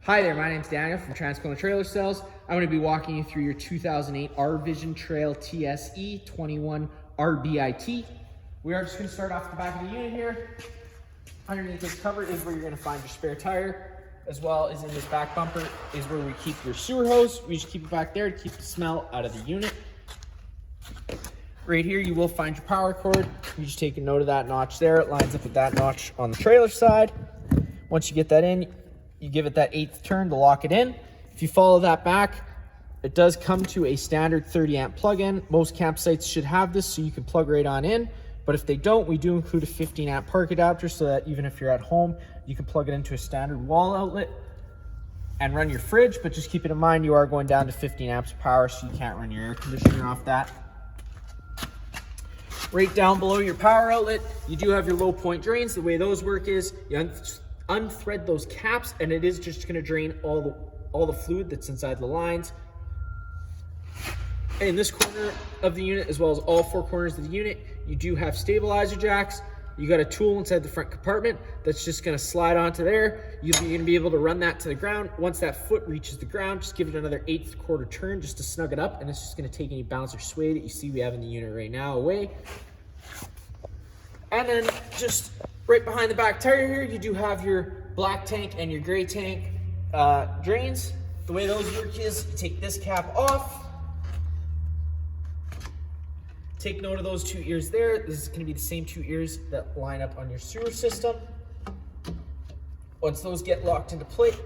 Hi there, my name's Daniel from Transcona Trailer Sales. I'm going to be walking you through your 2008 R-Vision Trail TSE 21 RBIT. We are just going to start off the back of the unit here. Underneath this cover is where you're going to find your spare tire, as well as in this back bumper is where we keep your sewer hose. We just keep it back there to keep the smell out of the unit. Right here you will find your power cord. You just take a note of that notch there. It lines up with that notch on the trailer side. Once you get that in, you give it that 8th turn to lock it in. If you follow that back, it does come to a standard 30 amp plug-in. Most campsites should have this so you can plug right on in. But if they don't, we do include a 15 amp park adapter so that even if you're at home, you can plug it into a standard wall outlet and run your fridge. But just keep it in mind, you are going down to 15 amps of power, so you can't run your air conditioner off that. Right down below your power outlet, you do have your low point drains. The way those work is you unthread those caps, and it is just going to drain all the fluid that's inside the lines. In this corner of the unit, as well as all 4 corners of the unit, you do have stabilizer jacks. You got a tool inside the front compartment that's just going to slide onto there. You're going to be able to run that to the ground. Once that foot reaches the ground, just give it another 1/8 quarter turn just to snug it up, and it's just going to take any bounce or sway that you see we have in the unit right now away. And then just right behind the back tire here, you do have your black tank and your gray tank drains. The way those work is you take this cap off. Take note of those 2 ears there. This is going to be the same 2 ears that line up on your sewer system. Once those get locked into place,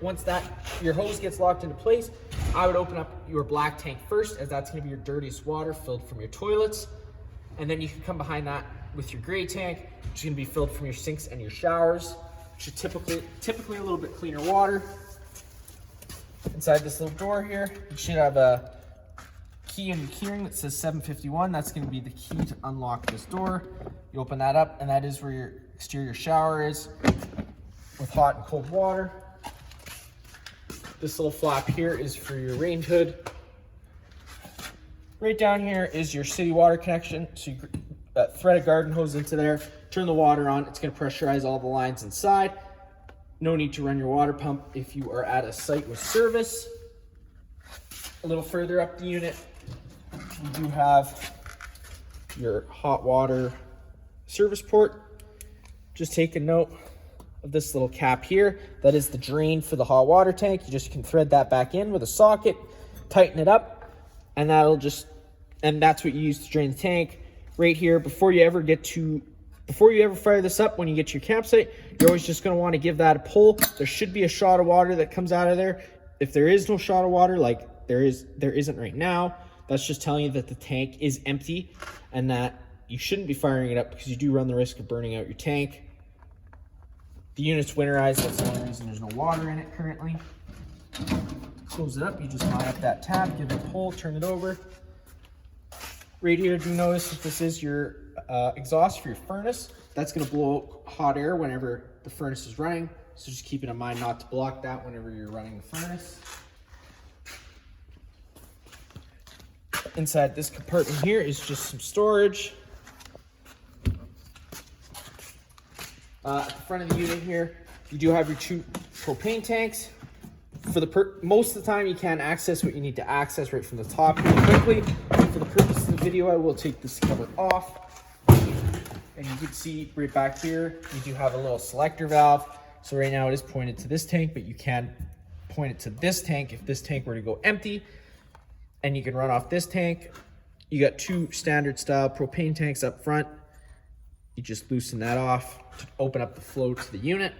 your hose gets locked into place, I would open up your black tank first, as that's going to be your dirtiest water filled from your toilets. And then you can come behind that with your gray tank, which is going to be filled from your sinks and your showers, which are typically a little bit cleaner water. Inside this little door here, you should have a key in your keyring that says 751. That's going to be the key to unlock this door. You open that up, and that is where your exterior shower is with hot and cold water. This little flap here is for your range hood. Right down here is your city water connection. So you thread a garden hose into there, turn the water on. It's going to pressurize all the lines inside. No need to run your water pump if you are at a site with service. A little further up the unit, you do have your hot water service port. Just take a note of this little cap here. That is the drain for the hot water tank. You just can thread that back in with a socket, tighten it up, and that's what you use to drain the tank. Right here, before you ever fire this up, when you get to your campsite, you're always just going to want to give that a pull. There should be a shot of water that comes out of there. If there is no shot of water, like there isn't right now, that's just telling you that the tank is empty and that you shouldn't be firing it up, because you do run the risk of burning out your tank. The unit's winterized. That's the only reason there's no water in it currently. Close it up. You just line up that tab, give it a pull, turn it over. Right here, do notice that this is your exhaust for your furnace. That's going to blow hot air whenever the furnace is running. So just keep it in mind not to block that whenever you're running the furnace. Inside this compartment here is just some storage. At the front of the unit here, you do have your 2 propane tanks. Most of the time, you can access what you need to access right from the top really quickly. For the purpose of the video, I will take this cover off. And you can see right back here, you do have a little selector valve. So right now it is pointed to this tank, but you can point it to this tank if this tank were to go empty. And you can run off this tank. You got 2 standard style propane tanks up front. You just loosen that off to open up the flow to the unit.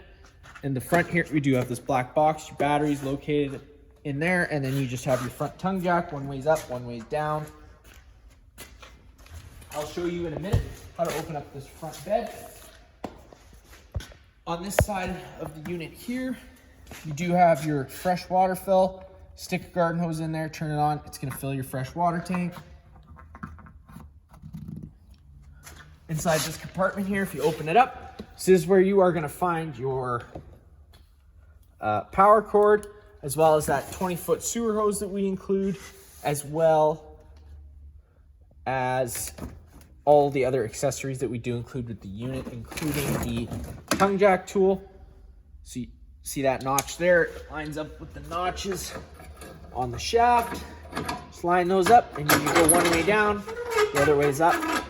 In the front here, we do have this black box. Your battery's located in there, and then you just have your front tongue jack. One way's up, one way's down. I'll show you in a minute how to open up this front bed. On this side of the unit here, you do have your fresh water fill. Stick a garden hose in there, turn it on. It's going to fill your fresh water tank. Inside this compartment here, if you open it up, this is where you are going to find your power cord, as well as that 20-foot sewer hose that we include, as well as all the other accessories that we do include with the unit, including the tongue jack tool. So See that notch there? It lines up with the notches on the shaft. Just line those up, and you can go one way down, the other way's up.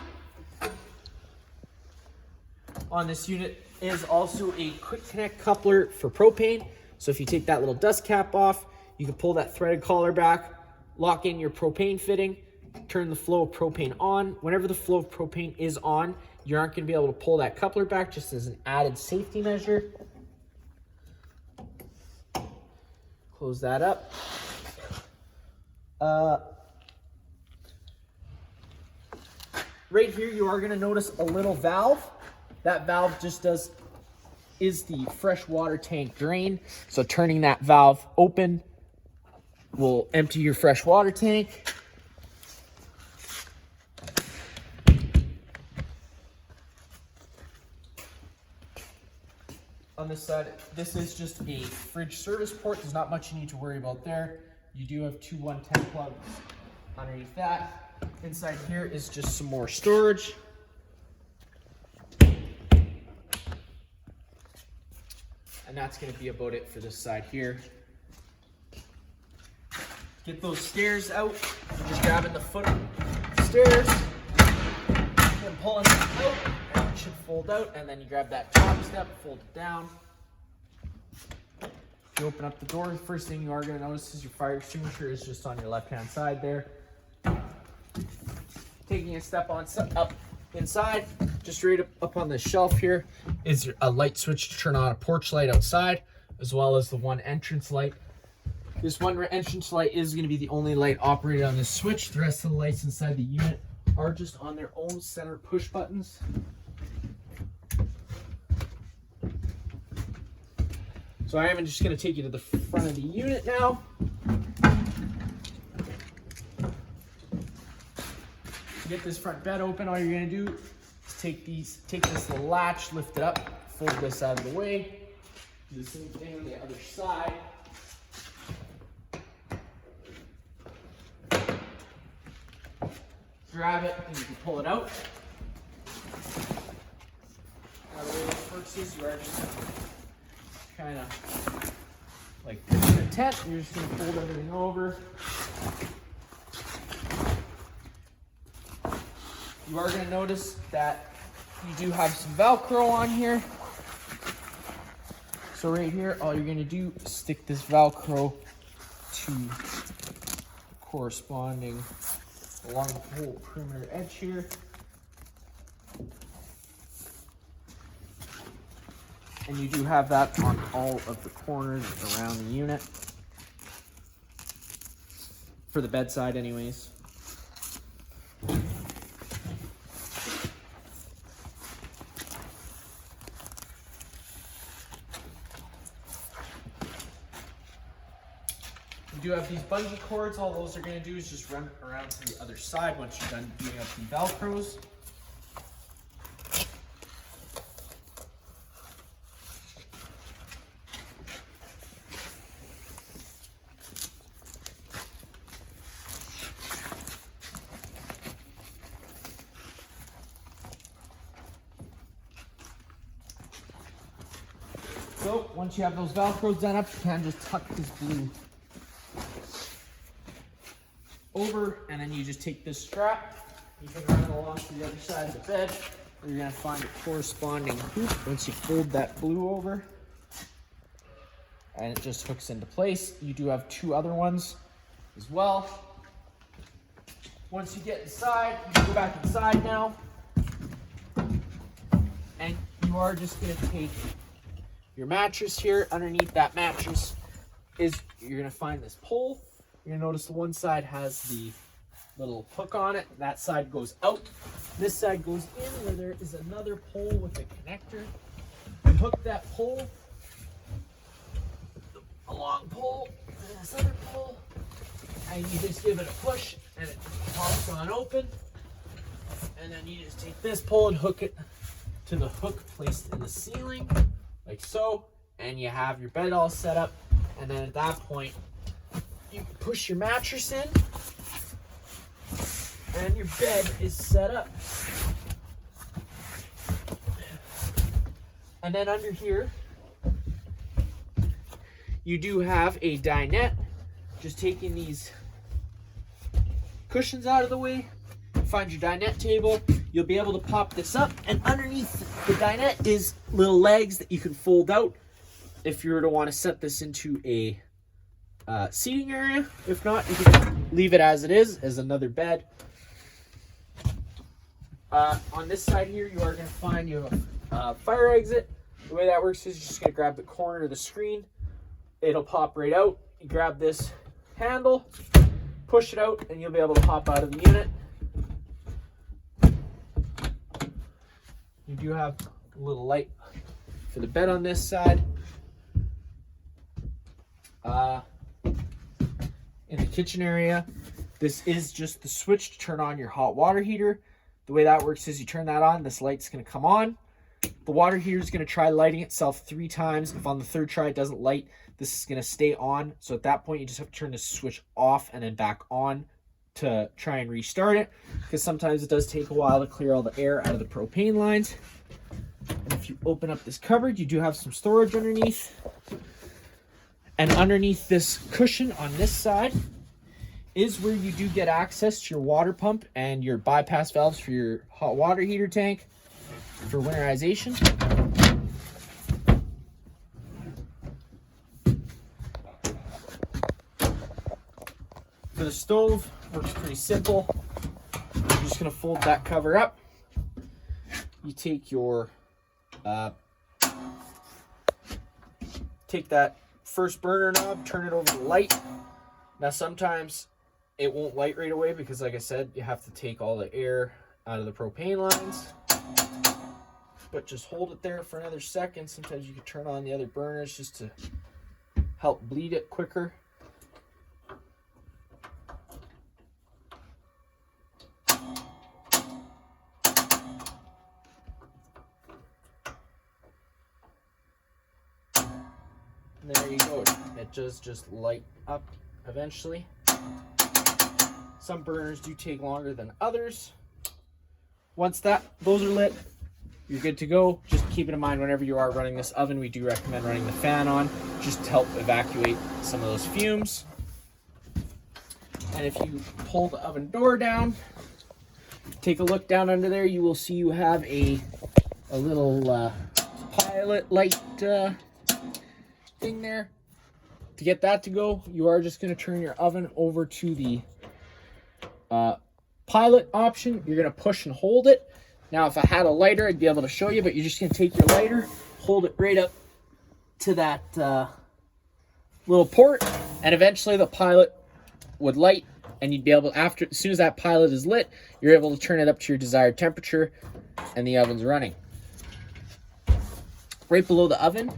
On this unit is also a quick connect coupler for propane. So if you take that little dust cap off, you can pull that threaded collar back, lock in your propane fitting, turn the flow of propane on. Whenever the flow of propane is on, you aren't going to be able to pull that coupler back, just as an added safety measure. Close that up. Right here, you are going to notice a little valve. That valve just is the fresh water tank drain. So turning that valve open will empty your fresh water tank. On this side, this is just a fridge service port. There's not much you need to worry about there. You do have two 110 plugs underneath that. Inside here is just some more storage. And that's going to be about it for this side here. Get those stairs out. You're just grabbing the foot of the stairs and pulling it out, and it should fold out. And then you grab that top step, fold it down. You open up the door. The first thing you are going to notice is your fire extinguisher is just on your left-hand side there. Taking a step on up inside, just right up on the shelf here is a light switch to turn on a porch light outside, as well as the one entrance light. This one entrance light is going to be the only light operated on this switch. The rest of the lights inside the unit are just on their own center push buttons. So I am just going to take you to the front of the unit now. To get this front bed open, all you're going to do is take this little latch, lift it up, fold this out of the way. Do the same thing on the other side. Grab it and you can pull it out. Now the way this works is you are just kind of like pitching a tent. You're just going to fold everything over. You are going to notice that you do have some Velcro on here. So right here, all you're going to do is stick this Velcro to corresponding along the whole perimeter edge here. And you do have that on all of the corners around the unit. For the bedside anyways. You do have these bungee cords. All those are going to do is just run around to the other side once you're done doing up the Velcros. So once you have those Velcros done up, you can just tuck this blue over, and then you just take this strap, you can run it along to the other side of the bed, where you're going to find a corresponding hoop once you fold that blue over, and it just hooks into place. You do have two other ones as well. Once you get inside, you can go back inside now, and you are just going to take your mattress here. Underneath that mattress is, you're going to find this pole. You're going to notice the one side has the little hook on it. That side goes out. This side goes in, where there is another pole with a connector. You hook that pole, a long pole, and this other pole, and you just give it a push, and it pops on open. And then you just take this pole and hook it to the hook placed in the ceiling, like so, and you have your bed all set up. And then at that point, you push your mattress in, and your bed is set up. And then under here, You do have a dinette. Just taking these cushions out of the way, find your dinette table. You'll be able to pop this up, and underneath the dinette is little legs that you can fold out if you were to want to set this into a seating area. If not, you can leave it as it is, as another bed. On this side here, you are going to find you have a fire exit. The way that works is you're just going to grab the corner of the screen. It'll pop right out. You grab this handle, push it out, and you'll be able to hop out of the unit. You do have a little light for the bed on this side. In the kitchen area, this is just the switch to turn on your hot water heater. The way that works is you turn that on, this light's going to come on. The water heater is going to try lighting itself 3 times. If on the 3rd try it doesn't light, this is going to stay on. So at that point, you just have to turn the switch off and then back on to try and restart it, because sometimes it does take a while to clear all the air out of the propane lines. And if you open up this cupboard, you do have some storage underneath. And underneath this cushion on this side is where you do get access to your water pump and your bypass valves for your hot water heater tank for winterization. For the stove, works pretty simple. You're just going to fold that cover up. You take your take that first burner knob, turn it over to light. Now sometimes it won't light right away because, like I said, you have to take all the air out of the propane lines. But just hold it there for another second. Sometimes you can turn on the other burners just to help bleed it quicker. There you go. It does just light up eventually. Some burners do take longer than others. Once those are lit, you're good to go. Just keep it in mind whenever you are running this oven, we do recommend running the fan on just to help evacuate some of those fumes. And if you pull the oven door down, take a look down under there, you will see you have a little pilot light thing there. To get that to go, you are just going to turn your oven over to the pilot option. You're going to push and hold it. Now, if I had a lighter, I'd be able to show you, but you're just going to take your lighter, hold it right up to that little port, and eventually the pilot would light, and you'd be able to, as soon as that pilot is lit, you're able to turn it up to your desired temperature, and the oven's running. Right below the oven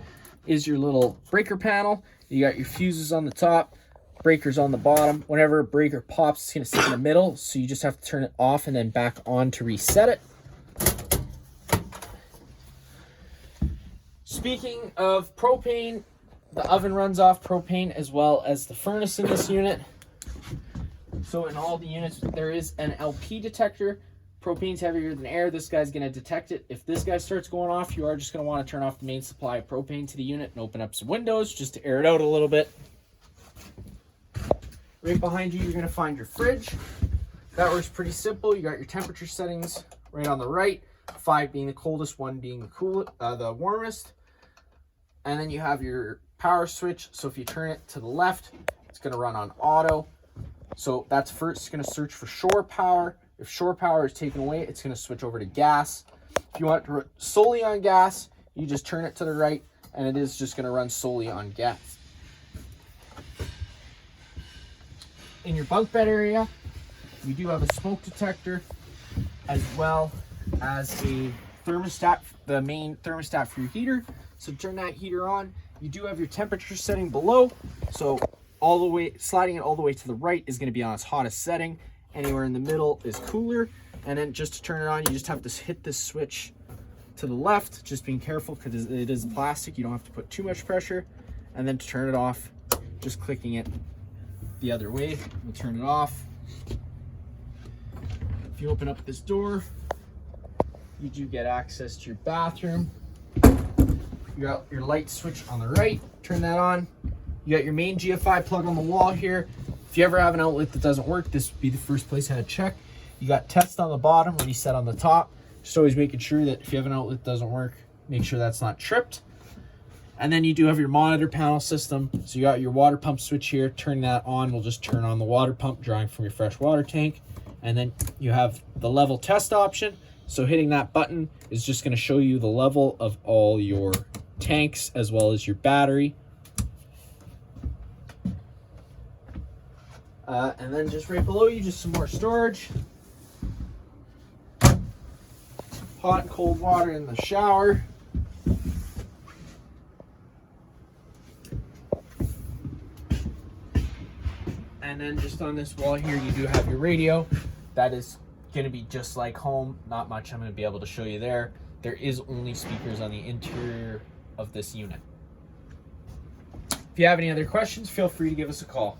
is your little breaker panel. You got your fuses on the top, breakers on the bottom. Whenever a breaker pops, it's going to sit in the middle, so you just have to turn it off and then back on to reset it. Speaking of propane, the oven runs off propane as well as the furnace in this unit. So in all the units, there is an LP detector. Propane's heavier than air. This guy's going to detect it. If this guy starts going off, you are just going to want to turn off the main supply of propane to the unit and open up some windows just to air it out a little bit. Right behind you, you're going to find your fridge. That works pretty simple. You got your temperature settings right on the right, 5 being the coldest, 1 being the warmest. And then you have your power switch. So if you turn it to the left, it's going to run on auto. So that's first, it's going to search for shore power. If shore power is taken away, it's going to switch over to gas. If you want it to run solely on gas, you just turn it to the right, and it is just going to run solely on gas. In your bunk bed area, you do have a smoke detector as well as a thermostat, the main thermostat for your heater. So turn that heater on. You do have your temperature setting below. So all the way, sliding it all the way to the right is going to be on its hottest setting. Anywhere in the middle is cooler. And then just to turn it on, you just have to hit this switch to the left. Just being careful because it is plastic. You don't have to put too much pressure. And then to turn it off, just clicking it the other way will turn it off. If you open up this door, you do get access to your bathroom. You got your light switch on the right, turn that on. You got your main GFI plug on the wall here. If you ever have an outlet that doesn't work, this would be the first place I'd check. You got test on the bottom, reset on the top. Just always making sure that if you have an outlet that doesn't work, make sure that's not tripped. And then you do have your monitor panel system. So you got your water pump switch here. Turn that on will just turn on the water pump drawing from your fresh water tank. And then you have the level test option. So hitting that button is just going to show you the level of all your tanks as well as your battery. And then just right below you, just some more storage. Hot and cold water in the shower. And then just on this wall here, you do have your radio. That is going to be just like home. Not much I'm going to be able to show you there. There is only speakers on the interior of this unit. If you have any other questions, feel free to give us a call.